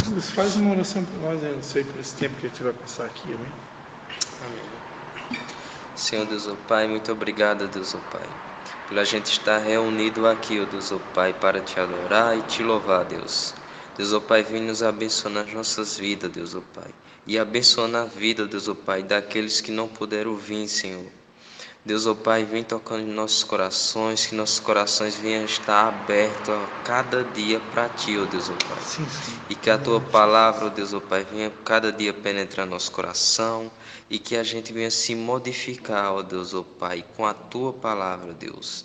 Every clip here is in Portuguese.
Jesus, faz uma oração para nós, eu sei, por esse tempo que a gente vai passar aqui, amém? Amém. Senhor Deus, ó Pai, muito obrigado, Deus, ó Pai, pela gente estar reunido aqui, ó Deus, ó Pai, para te adorar e te louvar, Deus. Deus, ó Pai, vem nos abençoar nas nossas vidas, Deus, ó Pai, e abençoar a vida, Deus, ó Pai, daqueles que não puderam vir, Senhor. Deus, ó Pai, vem tocando em nossos corações, que nossos corações venham estar abertos a cada dia para Ti, ó Deus, ó Pai. Sim, sim. E que a Tua palavra, ó Deus, ó Pai, venha cada dia penetrar nosso coração e que a gente venha se modificar, ó Deus, ó Pai, com a Tua palavra, Deus.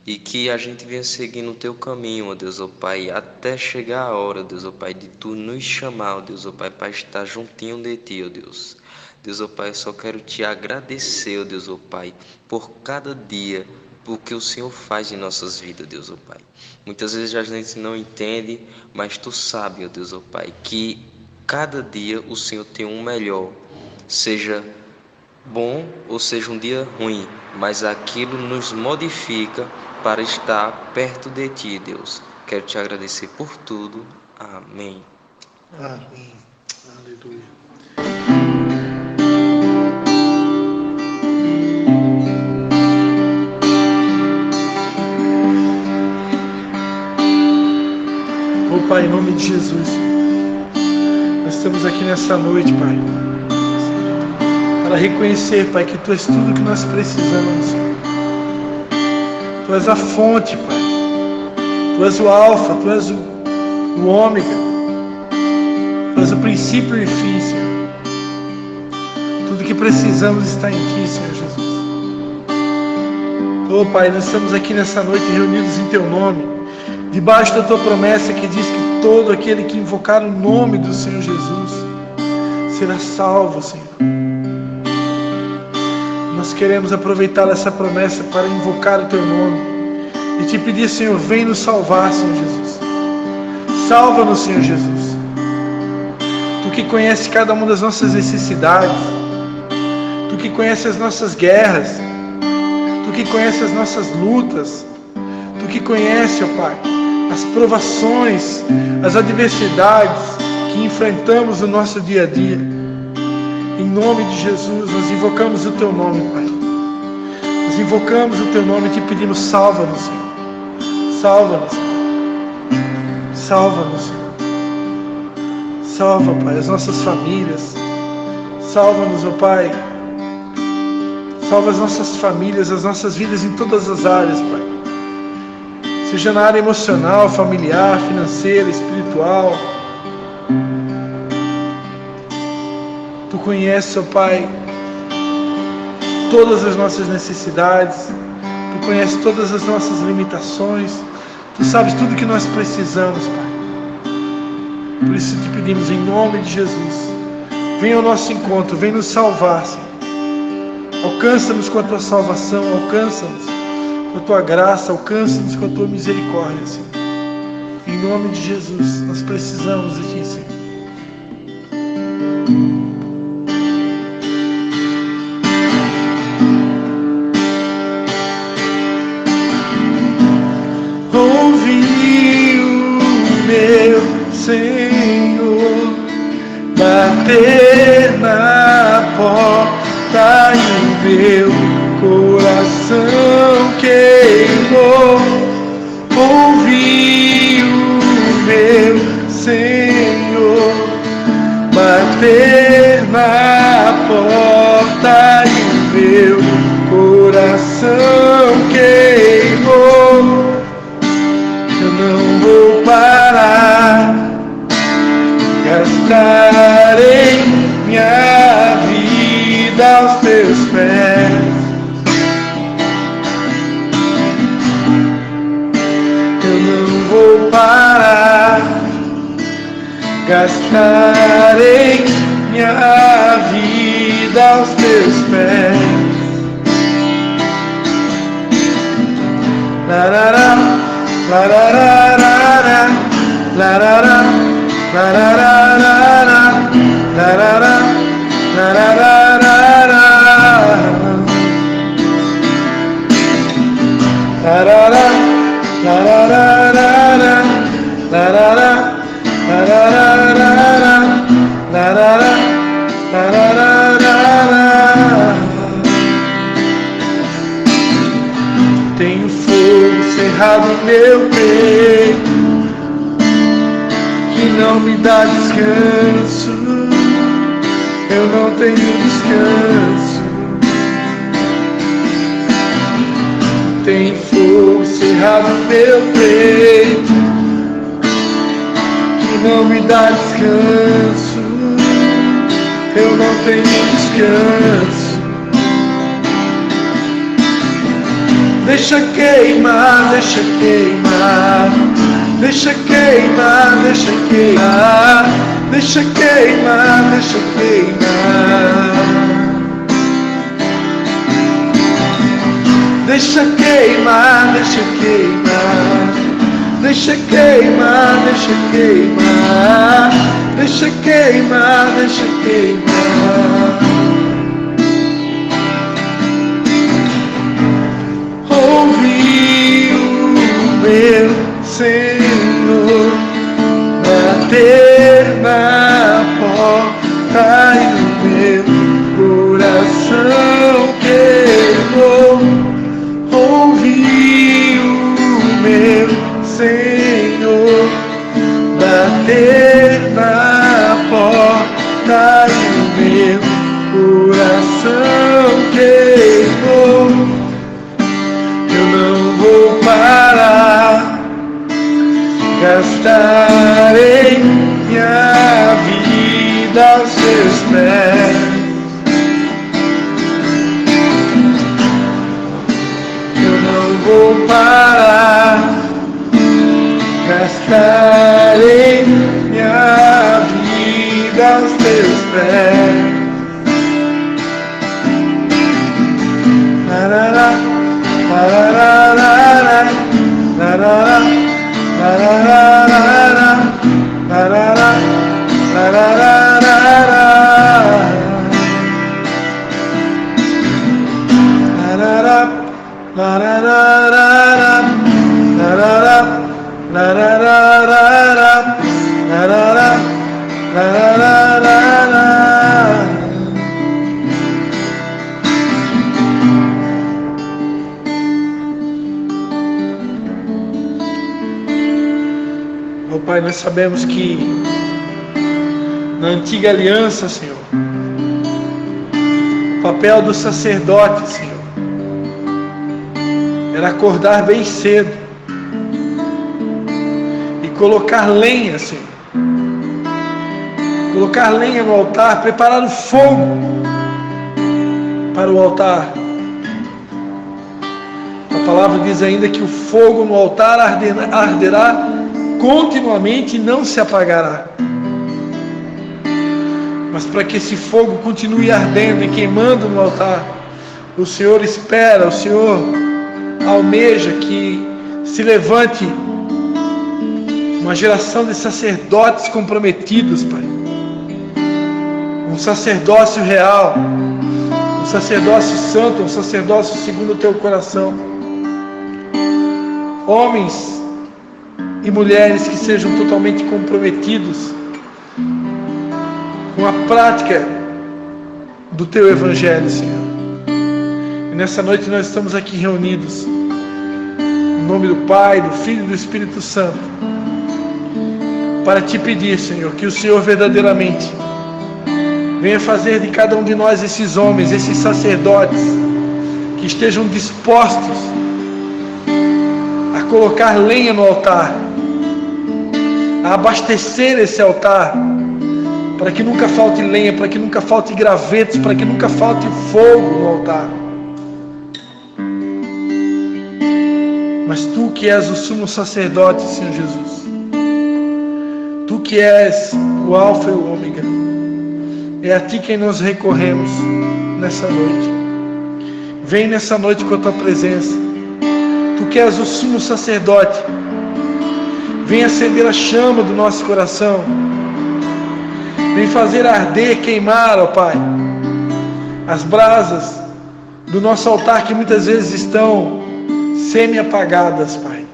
E que a gente venha seguindo o Teu caminho, ó Deus, ó Pai, até chegar a hora, ó Deus, ó Pai, de Tu nos chamar, ó Deus, ó Pai, para estar juntinho de Ti, ó Deus. Deus, ó Pai, eu só quero Te agradecer, ó Deus, ó Pai, por cada dia, por que o Senhor faz em nossas vidas, Deus, ó Pai. Muitas vezes a gente não entende, mas Tu sabe, ó Deus, ó Pai, que cada dia o Senhor tem um melhor, seja bom ou seja um dia ruim, mas aquilo nos modifica para estar perto de Ti, Deus. Quero Te agradecer por tudo. Amém. Amém. Aleluia. Ô Pai, em nome de Jesus, nós estamos aqui nessa noite, Pai, para reconhecer, Pai, que Tu és tudo que nós precisamos. Tu és a fonte, Pai. Tu és o alfa, Tu és o ômega. Tu és o princípio e o fim, Senhor. Tudo que precisamos está em Ti, Senhor Jesus. Ô Pai, nós estamos aqui nessa noite reunidos em Teu nome, debaixo da Tua promessa que diz que todo aquele que invocar o nome do Senhor Jesus será salvo, Senhor. Nós queremos aproveitar essa promessa para invocar o Teu nome e Te pedir, Senhor, vem nos salvar, Senhor Jesus. Salva-nos, Senhor Jesus. Tu que conhece cada uma das nossas necessidades, Tu que conhece as nossas guerras, Tu que conhece as nossas lutas, Tu que conhece, ó Pai, as provações, as adversidades que enfrentamos no nosso dia a dia. Em nome de Jesus, nós invocamos o Teu nome, Pai. Nós invocamos o Teu nome e Te pedimos, salva-nos, Senhor. Salva-nos, Senhor. Salva-nos, Senhor. Salva, Pai, as nossas famílias. Salva-nos, ó Pai. Salva as nossas famílias, as nossas vidas em todas as áreas, Pai. Seja na área emocional, familiar, financeira, espiritual. Tu conheces, ó Pai, todas as nossas necessidades. Tu conheces todas as nossas limitações. Tu sabes tudo que nós precisamos, Pai. Por isso te pedimos em nome de Jesus. Venha ao nosso encontro, vem nos salvar, Senhor. Alcança-nos com a Tua salvação, alcança-nos com a Tua graça, alcança-nos com a Tua misericórdia, Senhor. Em nome de Jesus, nós precisamos de Ti, Senhor. Ouvi o meu Senhor bater na porta e o meu coração queimou. Ouvi o meu Senhor bater na porta e o meu coração queimou. Eu não vou parar, gastarei minha vida aos Teus pés. Eu não vou parar, gastarei minha vida aos Teus pés. Larará, larará, larará, larará, larará, larará, larará, larará, larará, larará, larará. meu peito, que não me dá descanso. Eu não tenho descanso. Tem fogo cerrado no meu peito, que não me dá descanso. Eu não tenho descanso. Deixa queimar, deixa queimar, deixa queimar, deixa queimar, deixa queimar, deixa queimar. Deixa queimar, deixa queimar, deixa queimar, deixa queimar, deixa queimar, deixa queimar. Ouvi o meu Senhor bater na porta e o meu coração queimou. Ouvi o meu Senhor bater na porta e o meu coração queimou. Eu não vou parar, gastarei minha vida aos seus pés. Eu não vou parar, gastarei minha vida aos teus pés. Pai, nós sabemos que na antiga aliança, Senhor, o papel do sacerdote, Senhor, era acordar bem cedo e colocar lenha, Senhor, colocar lenha no altar, preparar o fogo para o altar. A palavra diz ainda que o fogo no altar arderá continuamente e não se apagará. Mas para que esse fogo continue ardendo e queimando no altar, o Senhor espera, o Senhor almeja que se levante uma geração de sacerdotes comprometidos, Pai. Um sacerdócio real, um sacerdócio santo, um sacerdócio segundo o teu coração. Homens e mulheres que sejam totalmente comprometidos com a prática do teu evangelho, Senhor. E nessa noite nós estamos aqui reunidos em nome do Pai, do Filho e do Espírito Santo para te pedir, Senhor, que o Senhor verdadeiramente venha fazer de cada um de nós esses homens, esses sacerdotes que estejam dispostos a colocar lenha no altar, a abastecer esse altar, para que nunca falte lenha, para que nunca falte gravetos, para que nunca falte fogo no altar. Mas tu que és o sumo sacerdote, Senhor Jesus, tu que és o Alfa e o Ômega, é a ti quem nós recorremos nessa noite. Vem nessa noite com a tua presença. Tu que és o sumo sacerdote, vem acender a chama do nosso coração. Vem fazer arder, queimar, ó Pai, as brasas do nosso altar que muitas vezes estão semi-apagadas, Pai.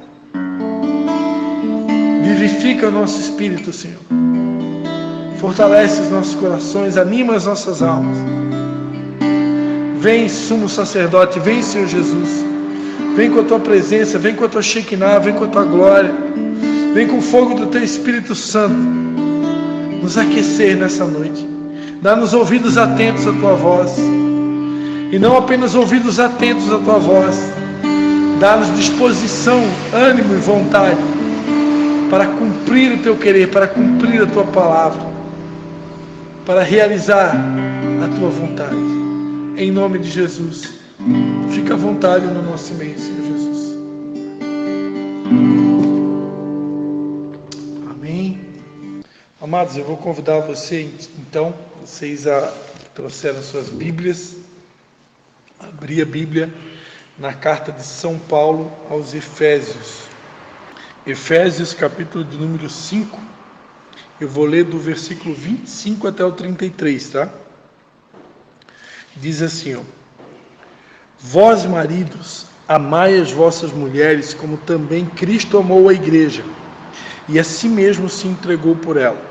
Vivifica o nosso espírito, Senhor. Fortalece os nossos corações, anima as nossas almas. Vem, sumo sacerdote, vem, Senhor Jesus, Vem com a tua presença, vem com a tua Shekinah, vem com a tua glória. Vem com o fogo do teu Espírito Santo nos aquecer nessa noite. Dá-nos ouvidos atentos à tua voz. E não apenas ouvidos atentos à tua voz. Dá-nos disposição, ânimo e vontade para cumprir o teu querer, para cumprir a tua palavra, para realizar a tua vontade. Em nome de Jesus, fica à vontade no nosso meio, Senhor Jesus. Amém. Amados, eu vou convidar vocês trouxeram suas Bíblias, abrir a Bíblia na carta de São Paulo aos Efésios. Efésios, capítulo de número 5. Eu vou ler do versículo 25 até o 33, tá? Diz assim, ó: Vós, maridos, amai as vossas mulheres, como também Cristo amou a igreja, e a si mesmo se entregou por ela,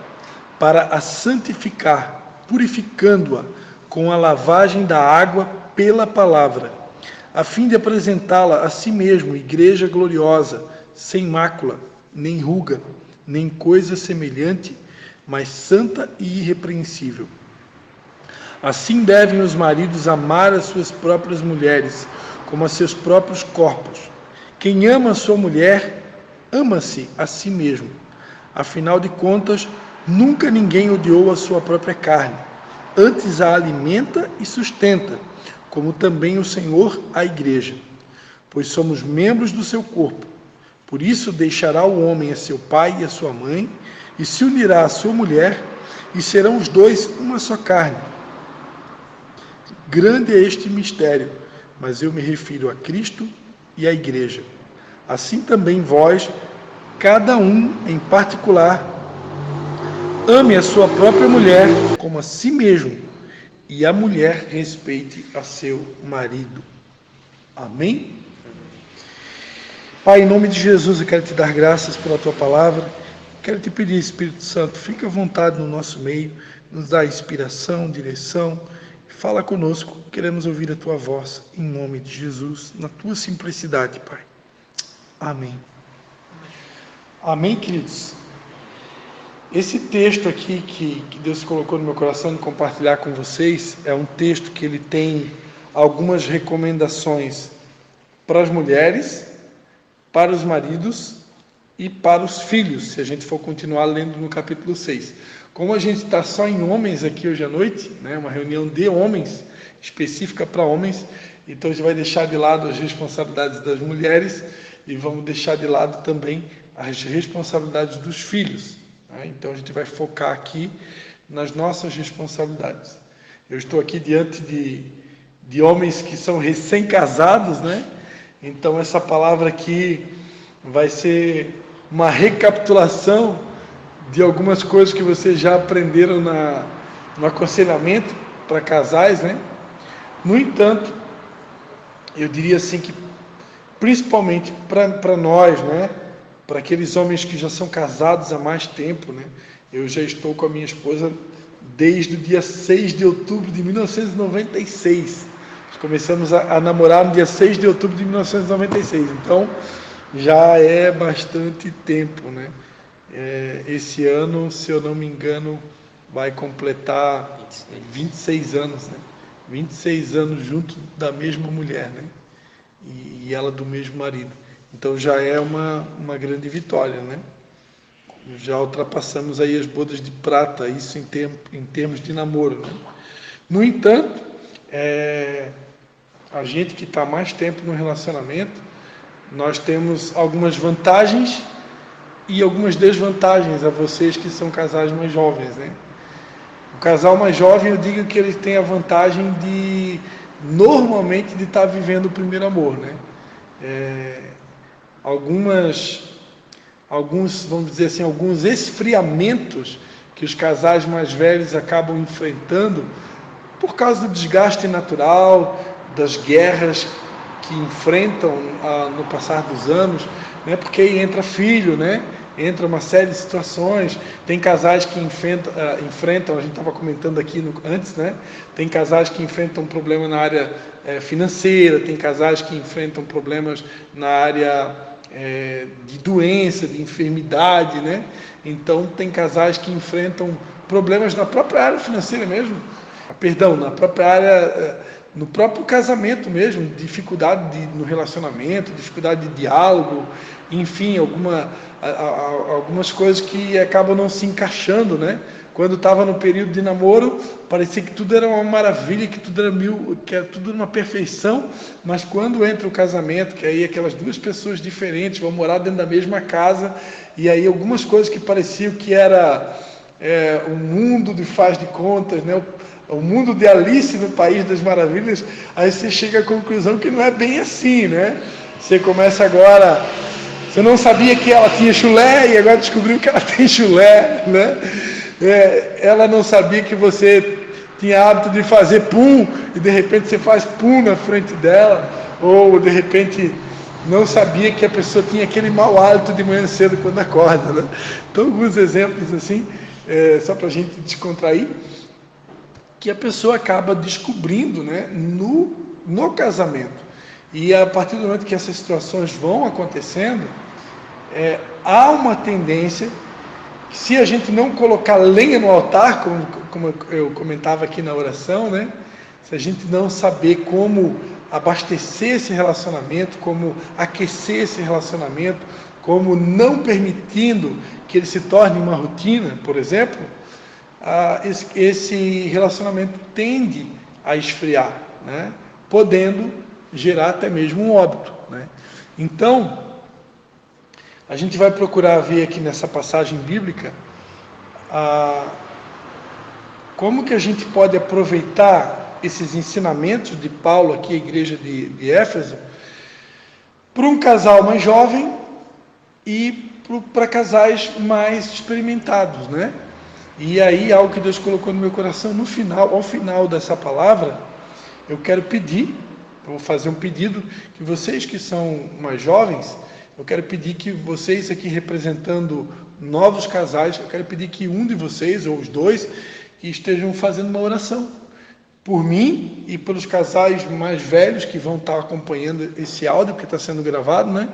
para a santificar, purificando-a com a lavagem da água pela palavra, a fim de apresentá-la a si mesmo, igreja gloriosa, sem mácula, nem ruga, nem coisa semelhante, mas santa e irrepreensível. Assim devem os maridos amar as suas próprias mulheres, como a seus próprios corpos. Quem ama a sua mulher, ama-se a si mesmo. Afinal de contas, nunca ninguém odiou a sua própria carne, antes a alimenta e sustenta, como também o Senhor a igreja, pois somos membros do seu corpo. Por isso deixará o homem a seu pai e a sua mãe, e se unirá à sua mulher, e serão os dois uma só carne. Grande é este mistério, mas eu me refiro a Cristo e à igreja. Assim também vós, cada um em particular, ame a sua própria mulher como a si mesmo, e a mulher respeite a seu marido. Amém? Pai, em nome de Jesus, eu quero te dar graças pela tua palavra. Quero te pedir, Espírito Santo, fica à vontade no nosso meio, nos dá inspiração, direção. Fala conosco, queremos ouvir a tua voz, em nome de Jesus, na tua simplicidade, Pai. Amém. Amém, queridos? Esse texto aqui que Deus colocou no meu coração de compartilhar com vocês, é um texto que ele tem algumas recomendações para as mulheres, para os maridos e para os filhos, se a gente for continuar lendo no capítulo 6. Como a gente está só em homens aqui hoje à noite, né, uma reunião de homens, específica para homens, então a gente vai deixar de lado as responsabilidades das mulheres e vamos deixar de lado também as responsabilidades dos filhos. Né? Então a gente vai focar aqui nas nossas responsabilidades. Eu estou aqui diante de homens que são recém-casados, né? Então essa palavra aqui vai ser uma recapitulação de algumas coisas que vocês já aprenderam no aconselhamento para casais, né? No entanto, eu diria assim que principalmente para nós, né? Para aqueles homens que já são casados há mais tempo, né? Eu já estou com a minha esposa desde o dia 6 de outubro de 1996. Começamos a namorar no dia 6 de outubro de 1996, então já é bastante tempo, né? Esse ano, se eu não me engano, vai completar 26 anos, né? 26 anos junto da mesma mulher, né? E ela do mesmo marido. Então já é uma grande vitória, né? Já ultrapassamos aí as bodas de prata, isso em termos de namoro, né? No entanto, a gente que está mais tempo no relacionamento, nós temos algumas vantagens e algumas desvantagens a vocês que são casais mais jovens, né? O casal mais jovem, eu digo que ele tem a vantagem de, normalmente, de estar vivendo o primeiro amor, né? Alguns, vamos dizer assim, alguns esfriamentos que os casais mais velhos acabam enfrentando por causa do desgaste natural, das guerras que enfrentam no passar dos anos, né? Porque aí entra filho, né? entra uma série de situações. Tem casais que enfrentam, a gente estava comentando aqui antes, né? Tem casais que enfrentam um problema na área financeira, tem casais que enfrentam problemas na área de doença, de enfermidade, né? Então tem casais que enfrentam problemas na própria área financeira mesmo, na própria área, no próprio casamento mesmo, dificuldade no relacionamento, dificuldade de diálogo, enfim, algumas coisas que acabam não se encaixando, né? Quando estava no período de namoro, parecia que tudo era uma maravilha, que tudo era tudo uma perfeição, mas quando entra o casamento, que aí aquelas duas pessoas diferentes vão morar dentro da mesma casa, e aí algumas coisas que pareciam que era um mundo de faz de contas, né? O mundo de Alice no País das Maravilhas, aí você chega à conclusão que não é bem assim, né? Você começa agora, você não sabia que ela tinha chulé e agora descobriu que ela tem chulé, né? Ela não sabia que você tinha hábito de fazer pum e de repente você faz pum na frente dela, ou de repente não sabia que a pessoa tinha aquele mau hálito de manhã cedo quando acorda, né? Então, alguns exemplos assim, só para a gente descontrair, que a pessoa acaba descobrindo, né, no casamento. E a partir do momento que essas situações vão acontecendo, há uma tendência, que se a gente não colocar lenha no altar, como eu comentava aqui na oração, né, se a gente não saber como abastecer esse relacionamento, como aquecer esse relacionamento, como não permitindo que ele se torne uma rotina, por exemplo, esse relacionamento tende a esfriar, né? Podendo gerar até mesmo um óbito, né? Então, a gente vai procurar ver aqui nessa passagem bíblica como que a gente pode aproveitar esses ensinamentos de Paulo aqui, a igreja de Éfeso, para um casal mais jovem e para casais mais experimentados, né? E aí, algo que Deus colocou no meu coração, ao final dessa palavra, eu vou fazer um pedido, que vocês que são mais jovens, eu quero pedir que vocês aqui representando novos casais, eu quero pedir que um de vocês, ou os dois, que estejam fazendo uma oração, por mim e pelos casais mais velhos que vão estar acompanhando esse áudio, que está sendo gravado, né?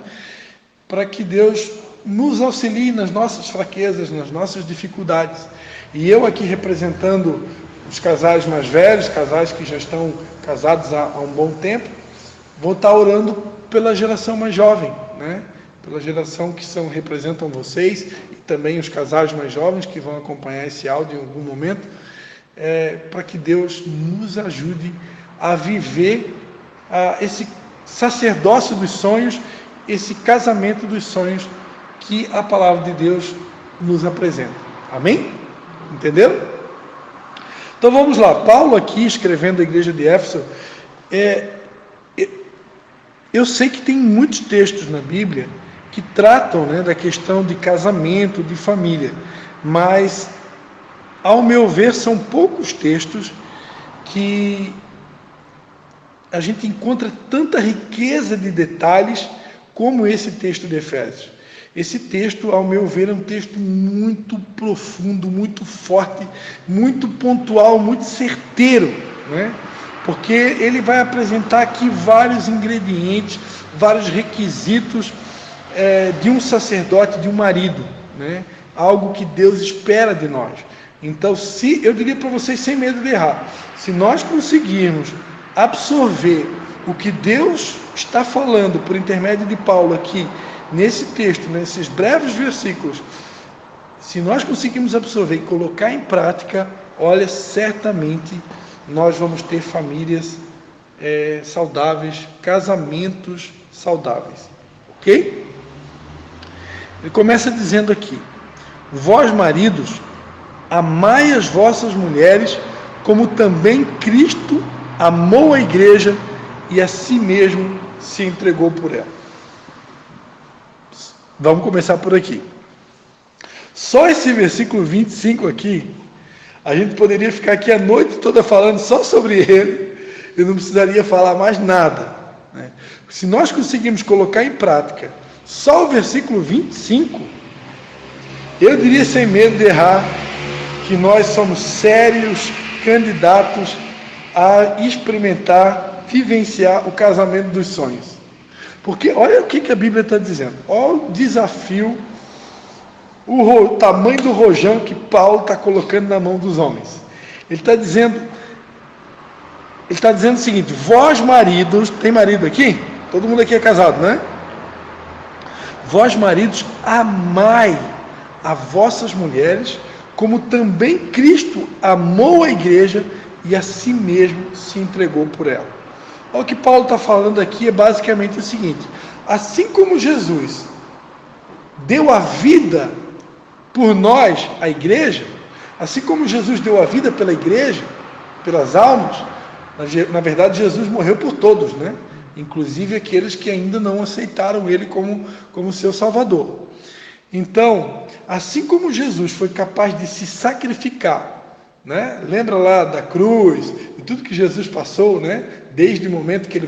Para que Deus nos auxilie nas nossas fraquezas, nas nossas dificuldades. E eu aqui representando os casais mais velhos, casais que já estão casados há um bom tempo, vou estar orando pela geração mais jovem, né? Pela geração que representam vocês e também os casais mais jovens que vão acompanhar esse áudio em algum momento, para que Deus nos ajude a viver esse sacerdócio dos sonhos, esse casamento dos sonhos que a palavra de Deus nos apresenta. Amém? Entenderam? Então vamos lá. Paulo aqui escrevendo a igreja de Éfeso, eu sei que tem muitos textos na Bíblia que tratam, né, da questão de casamento, de família, mas ao meu ver são poucos textos que a gente encontra tanta riqueza de detalhes como esse texto de Efésios. Esse texto, ao meu ver, é um texto muito profundo, muito forte, muito pontual, muito certeiro, né? Porque ele vai apresentar aqui vários ingredientes, vários requisitos de um sacerdote, de um marido, né? Algo que Deus espera de nós. Então, eu diria para vocês, sem medo de errar, se nós conseguirmos absorver o que Deus está falando por intermédio de Paulo aqui, nesse texto, nesses breves versículos, se nós conseguirmos absorver e colocar em prática, olha, certamente nós vamos ter famílias saudáveis, casamentos saudáveis, ok? Ele começa dizendo aqui: vós maridos, amai as vossas mulheres, como também Cristo amou a igreja e a si mesmo se entregou por ela. Vamos começar por aqui. Só esse versículo 25 aqui, a gente poderia ficar aqui a noite toda falando só sobre ele, e não precisaria falar mais nada, né? Se nós conseguirmos colocar em prática só o versículo 25, Eu diria sem medo de errar que nós somos sérios candidatos a experimentar, vivenciar o casamento dos sonhos. Porque olha o que a Bíblia está dizendo. Olha o desafio, o tamanho do rojão que Paulo está colocando na mão dos homens. Ele está dizendo o seguinte: vós maridos, tem marido aqui? Todo mundo aqui é casado, né? Vós maridos, amai a vossas mulheres, como também Cristo amou a igreja e a si mesmo se entregou por ela. O que Paulo está falando aqui é basicamente o seguinte: assim como Jesus deu a vida por nós, a igreja, assim como Jesus deu a vida pela igreja, pelas almas, na verdade Jesus morreu por todos, né? Inclusive aqueles que ainda não aceitaram Ele como seu Salvador. Então, assim como Jesus foi capaz de se sacrificar, né? Lembra lá da cruz, de tudo que Jesus passou, né? Desde o momento que ele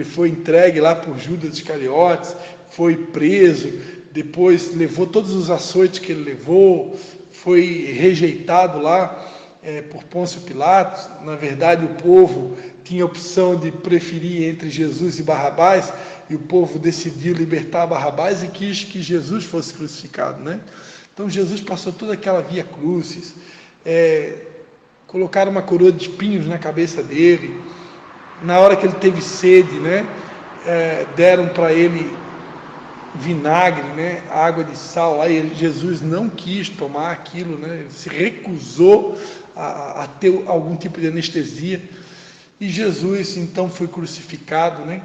foi entregue lá por Judas Iscariotes, foi preso, depois levou todos os açoites que ele levou, foi rejeitado lá por Pôncio Pilatos. Na verdade, o povo tinha a opção de preferir entre Jesus e Barrabás, e o povo decidiu libertar Barrabás e quis que Jesus fosse crucificado, né? Então Jesus passou toda aquela via crucis, colocaram uma coroa de espinhos na cabeça dele. Na hora que ele teve sede, né, deram para ele vinagre, né, água de sal. Aí Jesus não quis tomar aquilo, né, ele se recusou a ter algum tipo de anestesia. E Jesus então foi crucificado, né?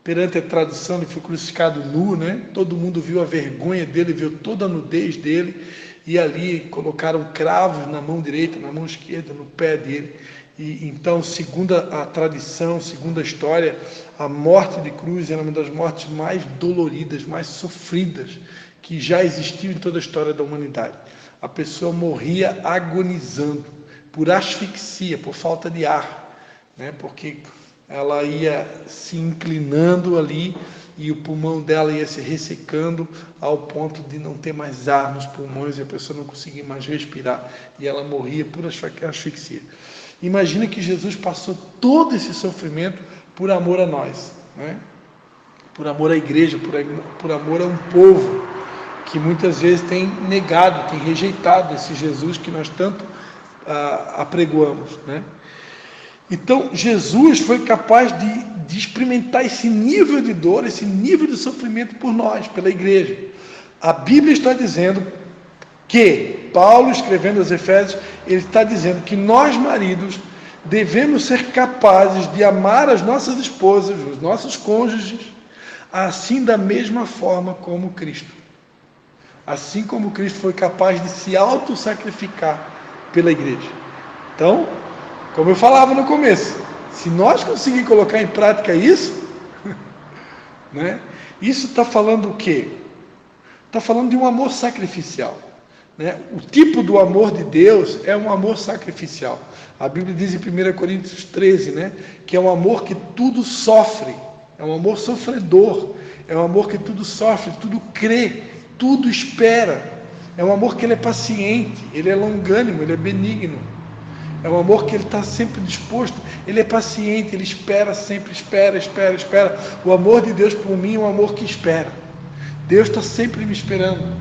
Perante a tradução, ele foi crucificado nu, né? Todo mundo viu a vergonha dele, viu toda a nudez dele, e ali colocaram cravos na mão direita, na mão esquerda, no pé dele. E então, segundo a tradição, segundo a história, a morte de cruz era uma das mortes mais doloridas, mais sofridas que já existiu em toda a história da humanidade. A pessoa morria agonizando por asfixia, por falta de ar, né? Porque ela ia se inclinando ali e o pulmão dela ia se ressecando ao ponto de não ter mais ar nos pulmões e a pessoa não conseguia mais respirar, e ela morria por asfixia. Imagina que Jesus passou todo esse sofrimento por amor a nós, né? Por amor à igreja, por amor a um povo que muitas vezes tem negado, tem rejeitado esse Jesus que nós tanto apregoamos, né? Então, Jesus foi capaz de experimentar esse nível de dor, esse nível de sofrimento por nós, pela igreja. A Bíblia está dizendo que, Paulo escrevendo aos Efésios, ele está dizendo que nós, maridos, devemos ser capazes de amar as nossas esposas, os nossos cônjuges, assim da mesma forma como Cristo. Assim como Cristo foi capaz de se auto-sacrificar pela igreja. Então, como eu falava no começo, se nós conseguirmos colocar em prática isso, né, isso está falando o quê? Está falando de um amor sacrificial, né? O tipo do amor de Deus é um amor sacrificial. A Bíblia diz em 1 Coríntios 13, né, que é um amor que tudo sofre, é um amor sofredor, é um amor que tudo sofre, tudo crê, tudo espera. É um amor que ele é paciente, ele é longânimo, ele é benigno. É um amor que ele está sempre disposto, ele é paciente, ele espera sempre, espera. O amor de Deus por mim é um amor que espera. Deus está sempre me esperando,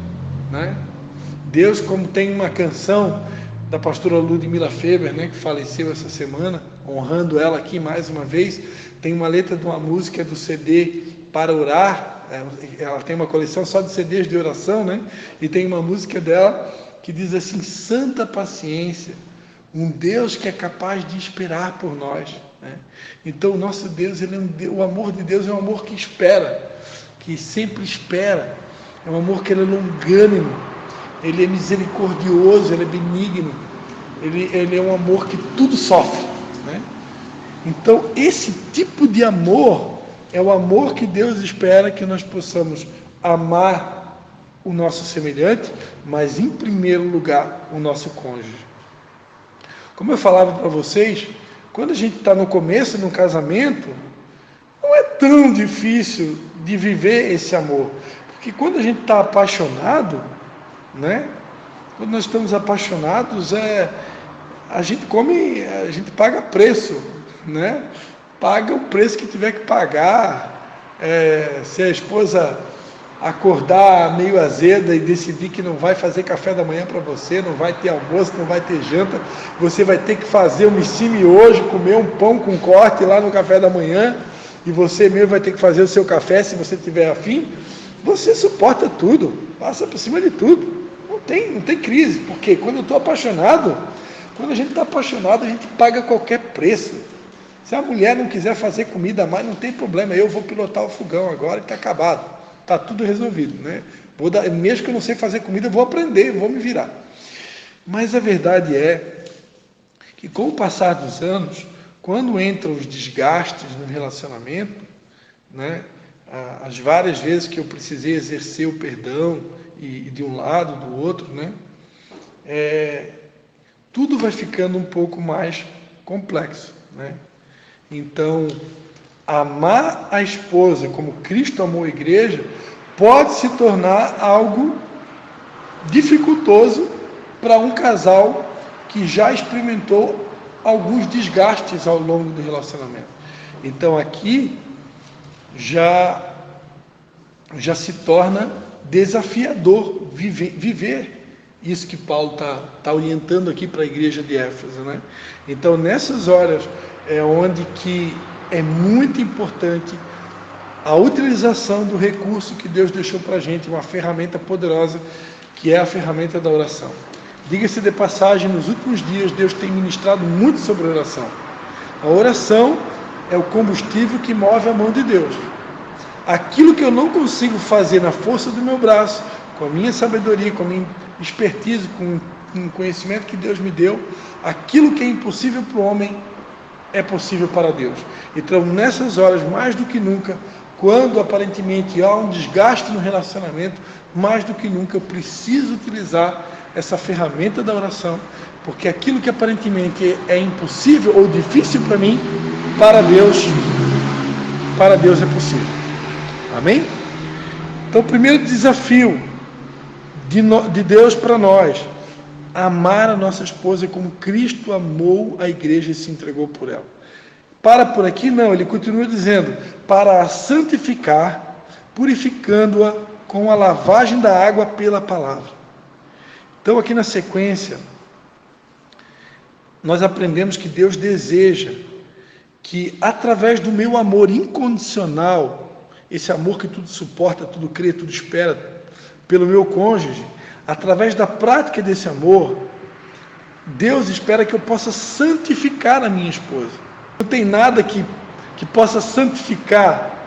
né? Deus, como tem uma canção da pastora Ludmila Feber, né, que faleceu essa semana, honrando ela aqui mais uma vez, tem uma letra de uma música do CD Para Orar. Ela tem uma coleção só de CDs de oração, né? E tem uma música dela que diz assim: santa paciência, um Deus que é capaz de esperar por nós, né? Então o nosso Deus, o amor de Deus é um amor que espera, que sempre espera, é um amor que ele é longânimo, ele é misericordioso, ele é benigno, ele é um amor que tudo sofre, né? Então esse tipo de amor é o amor que Deus espera que nós possamos amar o nosso semelhante, mas em primeiro lugar o nosso cônjuge. Como eu falava para vocês, quando a gente está no começo de um casamento, não é tão difícil de viver esse amor, porque quando a gente está apaixonado, né? Quando nós estamos apaixonados, a gente paga preço, né? Paga o preço que tiver que pagar. Se a esposa acordar meio azeda e decidir que não vai fazer café da manhã para você, não vai ter almoço, não vai ter janta, você vai ter que fazer um missime hoje, comer um pão com corte lá no café da manhã, e você mesmo vai ter que fazer o seu café se você tiver afim. Você suporta tudo, passa por cima de tudo, não tem crise, porque quando eu estou apaixonado, quando a gente está apaixonado, a gente paga qualquer preço. Se a mulher não quiser fazer comida mais, não tem problema, eu vou pilotar o fogão agora e está acabado. Está tudo resolvido, né? Mesmo que eu não sei fazer comida, eu vou aprender, vou me virar. Mas a verdade é que com o passar dos anos, quando entram os desgastes no relacionamento, né? As várias vezes que eu precisei exercer o perdão, e de um lado, do outro, né? Tudo vai ficando um pouco mais complexo, né? Então, amar a esposa como Cristo amou a igreja pode se tornar algo dificultoso para um casal que já experimentou alguns desgastes ao longo do relacionamento. Então aqui já se torna desafiador viver isso que Paulo está orientando aqui para a igreja de Éfeso, né? Então nessas horas é onde que é muito importante a utilização do recurso que Deus deixou para a gente, uma ferramenta poderosa, que é a ferramenta da oração. Diga-se de passagem, nos últimos dias Deus tem ministrado muito sobre a oração. A oração é o combustível que move a mão de Deus. Aquilo que eu não consigo fazer na força do meu braço, com a minha sabedoria, com a minha expertise, com o conhecimento que Deus me deu, aquilo que é impossível para o homem é possível para Deus. Então, nessas horas, mais do que nunca, quando aparentemente há um desgaste no relacionamento, mais do que nunca eu preciso utilizar essa ferramenta da oração, porque aquilo que aparentemente é impossível ou difícil para mim, para Deus é possível. Amém? Então, o primeiro desafio de Deus para nós, amar a nossa esposa como Cristo amou a igreja e se entregou por ela. Para por aqui? Não, ele continua dizendo, para a santificar, purificando-a com a lavagem da água pela palavra. Então aqui na sequência, nós aprendemos que Deus deseja que através do meu amor incondicional, esse amor que tudo suporta, tudo crê, tudo espera, pelo meu cônjuge, através da prática desse amor, Deus espera que eu possa santificar a minha esposa. Não tem nada que possa santificar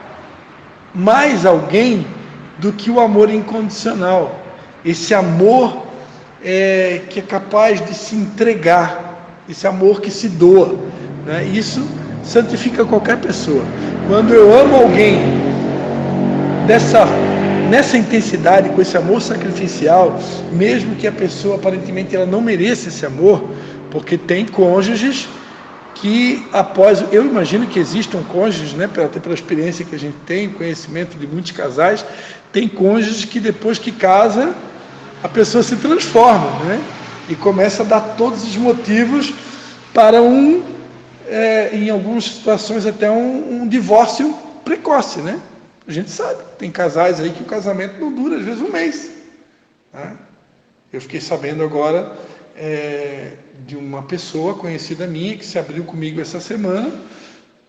mais alguém do que o amor incondicional. Esse amor que é capaz de se entregar, esse amor que se doa, né? Isso santifica qualquer pessoa. Quando eu amo alguém nessa intensidade, com esse amor sacrificial, mesmo que a pessoa aparentemente ela não mereça esse amor, porque tem cônjuges que eu imagino que existam cônjuges, né, até pela experiência que a gente tem, conhecimento de muitos casais, tem cônjuges que depois que casa, a pessoa se transforma, né, e começa a dar todos os motivos para em algumas situações até um divórcio precoce, né? A gente sabe, tem casais aí que o casamento não dura, às vezes, um mês, né? Eu fiquei sabendo agora de uma pessoa conhecida minha que se abriu comigo essa semana,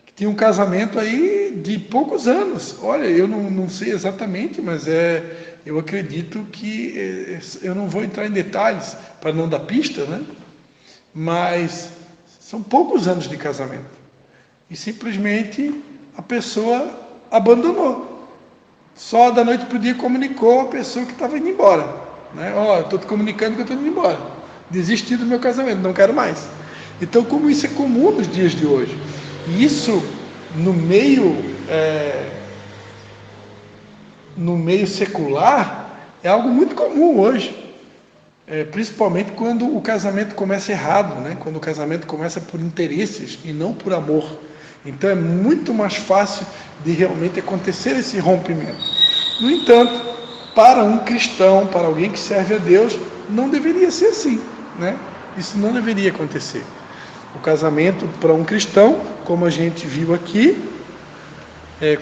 que tinha um casamento aí de poucos anos. Olha, eu não sei exatamente, mas eu acredito que eu não vou entrar em detalhes para não dar pista, né? Mas são poucos anos de casamento e simplesmente a pessoa abandonou. Só da noite para o dia comunicou a pessoa que estava indo embora, né? Estou te comunicando que eu estou indo embora, desisti do meu casamento, não quero mais. Então, como isso é comum nos dias de hoje, e isso no meio secular é algo muito comum hoje, principalmente quando o casamento começa errado, né? Quando o casamento começa por interesses e não por amor. Então é muito mais fácil de realmente acontecer esse rompimento. No entanto, para um cristão, para alguém que serve a Deus, não deveria ser assim, né? Isso não deveria acontecer. O casamento para um cristão, como a gente viu aqui,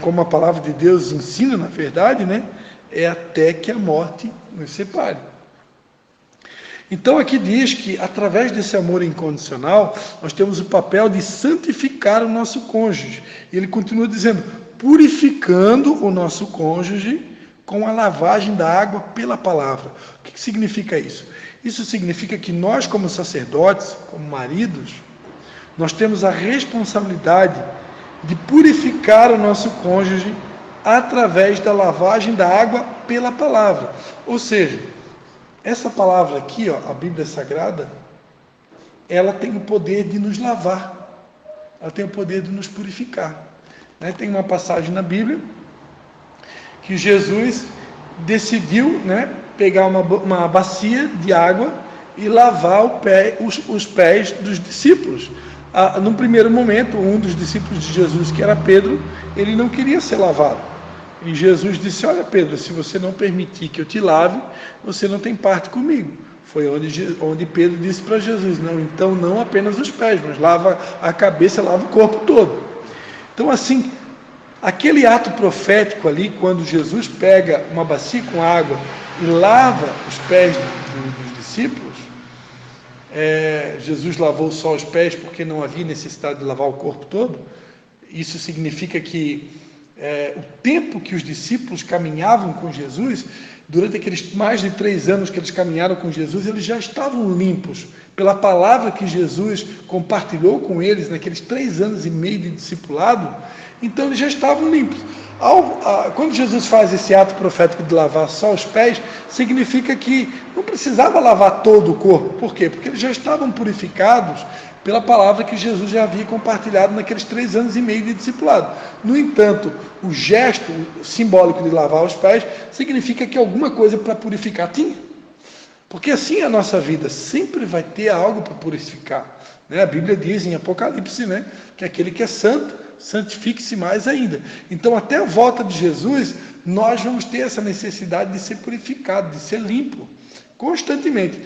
como a palavra de Deus ensina, na verdade, né? É até que a morte nos separe. Então aqui diz que através desse amor incondicional, nós temos o papel de santificar o nosso cônjuge. E ele continua dizendo, purificando o nosso cônjuge com a lavagem da água pela palavra. O que significa isso? Isso significa que nós, como sacerdotes, como maridos, nós temos a responsabilidade de purificar o nosso cônjuge através da lavagem da água pela palavra. Ou seja, essa palavra aqui, a Bíblia Sagrada, ela tem o poder de nos lavar, ela tem o poder de nos purificar. Tem uma passagem na Bíblia que Jesus decidiu, pegar uma bacia de água e lavar os pés dos discípulos. Num primeiro momento, um dos discípulos de Jesus, que era Pedro, ele não queria ser lavado. E Jesus disse, olha Pedro, se você não permitir que eu te lave, você não tem parte comigo. Foi onde Pedro disse para Jesus, não, então não apenas os pés, mas lava a cabeça, lava o corpo todo. Então assim, aquele ato profético ali, quando Jesus pega uma bacia com água e lava os pés dos discípulos, Jesus lavou só os pés porque não havia necessidade de lavar o corpo todo. Isso significa que o tempo que os discípulos caminhavam com Jesus, durante aqueles mais de 3 anos que eles caminharam com Jesus, eles já estavam limpos pela palavra que Jesus compartilhou com eles naqueles 3 anos e meio de discipulado. Então eles já estavam limpos. Quando Jesus faz esse ato profético de lavar só os pés, significa que não precisava lavar todo o corpo. Por quê? Porque eles já estavam purificados pela palavra que Jesus já havia compartilhado naqueles 3 anos e meio de discipulado. No entanto, o gesto simbólico de lavar os pés significa que alguma coisa para purificar tinha. Porque assim é a nossa vida, sempre vai ter algo para purificar. A Bíblia diz em Apocalipse, que aquele que é santo, santifique-se mais ainda. Então, até a volta de Jesus, nós vamos ter essa necessidade de ser purificado, de ser limpo, constantemente.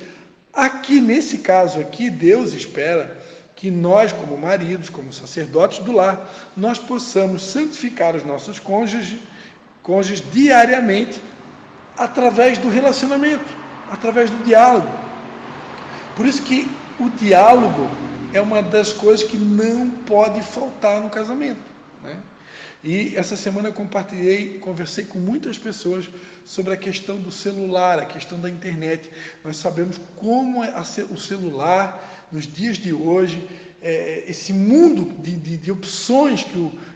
Aqui, nesse caso aqui, Deus espera que nós, como maridos, como sacerdotes do lar, nós possamos santificar os nossos cônjuges diariamente, através do relacionamento, através do diálogo. Por isso que o diálogo é uma das coisas que não pode faltar no casamento. E essa semana eu conversei com muitas pessoas sobre a questão do celular, a questão da internet. Nós sabemos como o celular, nos dias de hoje, esse mundo de opções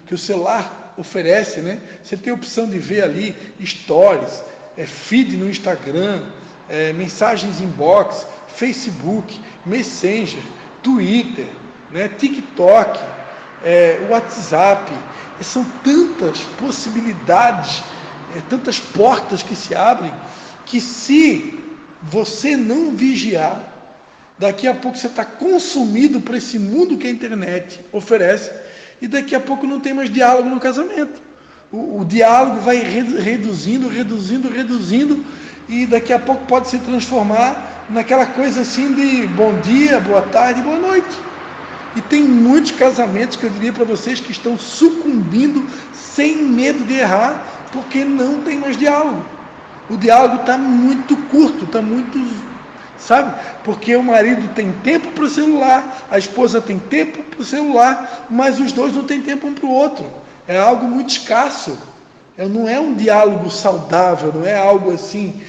que o celular oferece. Você tem a opção de ver ali stories, feed no Instagram, mensagens inbox, Facebook, Messenger, Twitter, TikTok, WhatsApp. São tantas possibilidades, tantas portas que se abrem, que se você não vigiar, daqui a pouco você está consumido por esse mundo que a internet oferece, e daqui a pouco não tem mais diálogo no casamento. O diálogo vai reduzindo, e daqui a pouco pode se transformar naquela coisa assim de bom dia, boa tarde, boa noite. E tem muitos casamentos que eu diria para vocês que estão sucumbindo sem medo de errar, porque não tem mais diálogo. O diálogo está muito curto, está muito, porque o marido tem tempo para o celular, a esposa tem tempo para o celular, mas os dois não têm tempo um para o outro. É algo muito escasso. Não é um diálogo saudável, não é algo assim,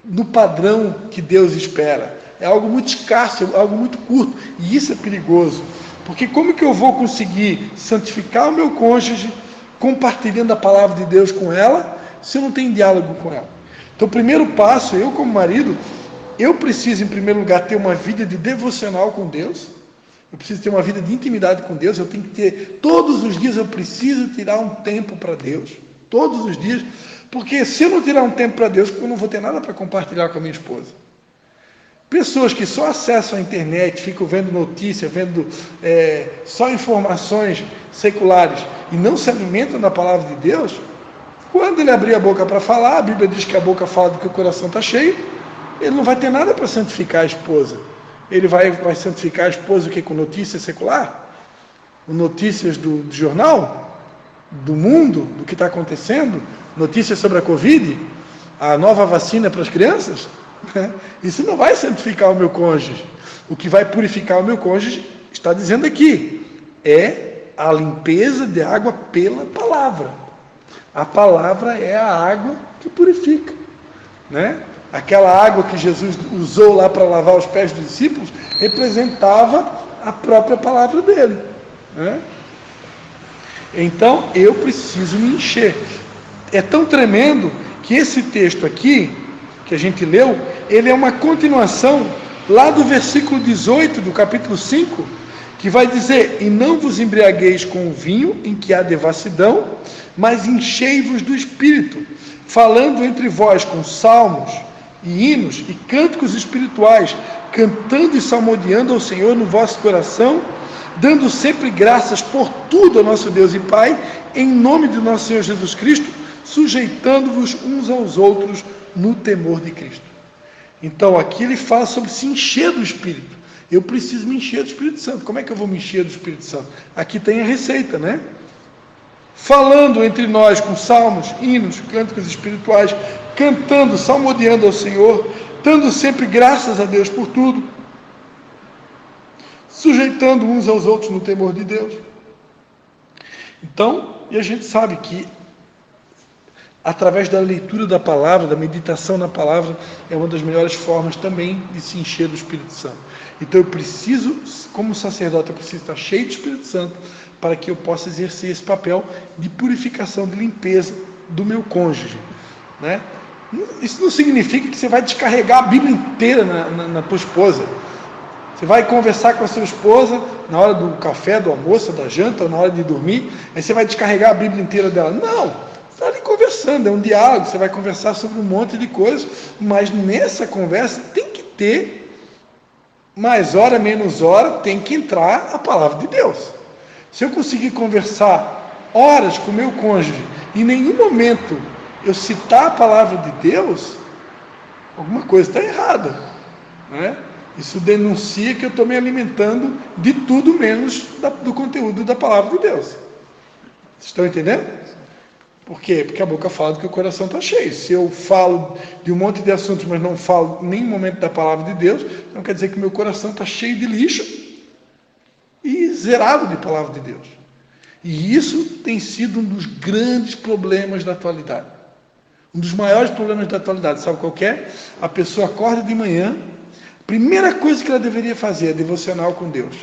no padrão que Deus espera. É algo muito escasso, é algo muito curto. E isso é perigoso. Porque como que eu vou conseguir santificar o meu cônjuge, compartilhando a palavra de Deus com ela, se eu não tenho diálogo com ela? Então, o primeiro passo, eu como marido, eu preciso, em primeiro lugar, ter uma vida de devocional com Deus. Eu preciso ter uma vida de intimidade com Deus. Eu tenho que ter, todos os dias eu preciso tirar um tempo para Deus. Todos os dias. Porque se eu não tirar um tempo para Deus, eu não vou ter nada para compartilhar com a minha esposa. Pessoas que só acessam a internet, ficam vendo notícias, vendo só informações seculares e não se alimentam da palavra de Deus, Quando ele abrir a boca para falar, a Bíblia diz que a boca fala do que o coração está cheio, ele não vai ter nada para santificar a esposa. Ele vai santificar a esposa o quê? Com notícia secular? Com notícias do jornal? Do mundo? Do que está acontecendo? Notícias sobre a Covid? A nova vacina para as crianças? Isso não vai santificar o meu cônjuge. O que vai purificar o meu cônjuge, está dizendo aqui, é a limpeza de água pela palavra. A palavra é a água que purifica, né? Aquela água que Jesus usou lá para lavar os pés dos discípulos representava a própria palavra dele, né? Então eu preciso me encher. É tão tremendo que esse texto aqui que a gente leu, ele é uma continuação lá do versículo 18 do capítulo 5, que vai dizer: e não vos embriagueis com o vinho em que há devassidão, mas enchei-vos do Espírito, falando entre vós com salmos e hinos e cânticos espirituais, cantando e salmodiando ao Senhor no vosso coração, dando sempre graças por tudo ao nosso Deus e Pai, em nome de nosso Senhor Jesus Cristo, sujeitando-vos uns aos outros no temor de Cristo. Então aqui ele fala sobre se encher do Espírito. Eu preciso me encher do Espírito Santo. Como é que eu vou me encher do Espírito Santo? Aqui tem a receita, né? Falando entre nós com salmos, hinos, cânticos espirituais, cantando, salmodiando ao Senhor, dando sempre graças a Deus por tudo, sujeitando uns aos outros no temor de Deus. Então, e a gente sabe que através da leitura da palavra, da meditação na palavra, é uma das melhores formas também de se encher do Espírito Santo. Então eu preciso, como sacerdote, eu preciso estar cheio do Espírito Santo para que eu possa exercer esse papel de purificação, de limpeza do meu cônjuge, né? Isso não significa que você vai descarregar a Bíblia inteira na tua esposa. Você vai conversar com a sua esposa na hora do café, do almoço, da janta, na hora de dormir, aí você vai descarregar a Bíblia inteira dela. Não! Você está ali conversando, é um diálogo, você vai conversar sobre um monte de coisas, mas nessa conversa tem que ter, mais hora, menos hora, tem que entrar a palavra de Deus. Se eu conseguir conversar horas com o meu cônjuge, e em nenhum momento eu citar a palavra de Deus, alguma coisa está errada, né? Isso denuncia que eu estou me alimentando de tudo menos do conteúdo da palavra de Deus. Vocês estão entendendo? Por quê? Porque a boca fala do que o coração está cheio. Se eu falo de um monte de assuntos, mas não falo em nenhum momento da palavra de Deus, não quer dizer que o meu coração está cheio de lixo e zerado de palavra de Deus. E isso tem sido um dos grandes problemas da atualidade. Um dos maiores problemas da atualidade, sabe qual que é? A pessoa acorda de manhã, a primeira coisa que ela deveria fazer é devocional com Deus.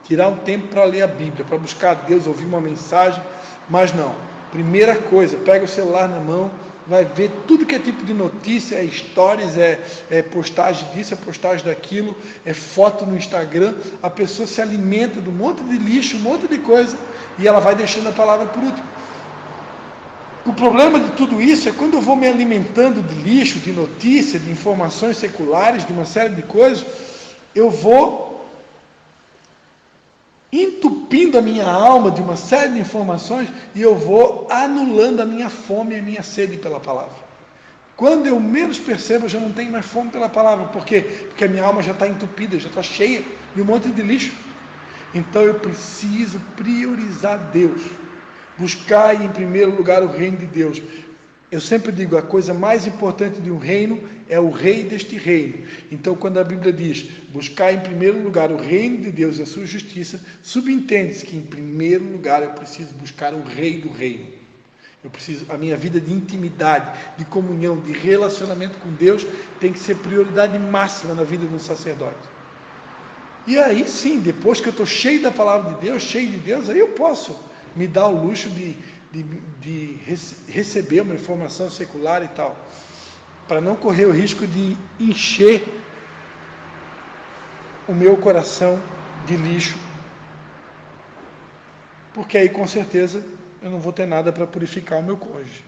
Tirar um tempo para ler a Bíblia, para buscar a Deus, ouvir uma mensagem, mas não. Primeira coisa, pega o celular na mão, vai ver tudo que é tipo de notícia, é stories, é postagem disso, é postagem daquilo, é foto no Instagram. A pessoa se alimenta de um monte de lixo, um monte de coisa, e ela vai deixando a palavra por último. O problema de tudo isso é quando eu vou me alimentando de lixo, de notícia, de informações seculares, de uma série de coisas, eu vou entupindo a minha alma de uma série de informações e eu vou anulando a minha fome e a minha sede pela palavra. Quando eu menos percebo, eu já não tenho mais fome pela palavra. Por quê? Porque a minha alma já está entupida, já está cheia de um monte de lixo. Então eu preciso priorizar Deus. Buscar em primeiro lugar o reino de Deus. Eu sempre digo, a coisa mais importante de um reino é o rei deste reino. Então, quando a Bíblia diz, buscar em primeiro lugar o reino de Deus e a sua justiça, subentende-se que em primeiro lugar eu preciso buscar o rei do reino. Eu preciso, a minha vida de intimidade, de comunhão, de relacionamento com Deus tem que ser prioridade máxima na vida de um sacerdote. E aí sim, depois que eu estou cheio da palavra de Deus, aí eu posso me dar o luxo de receber uma informação secular e tal, para não correr o risco de encher o meu coração de lixo, porque aí com certeza eu não vou ter nada para purificar o meu cônjuge.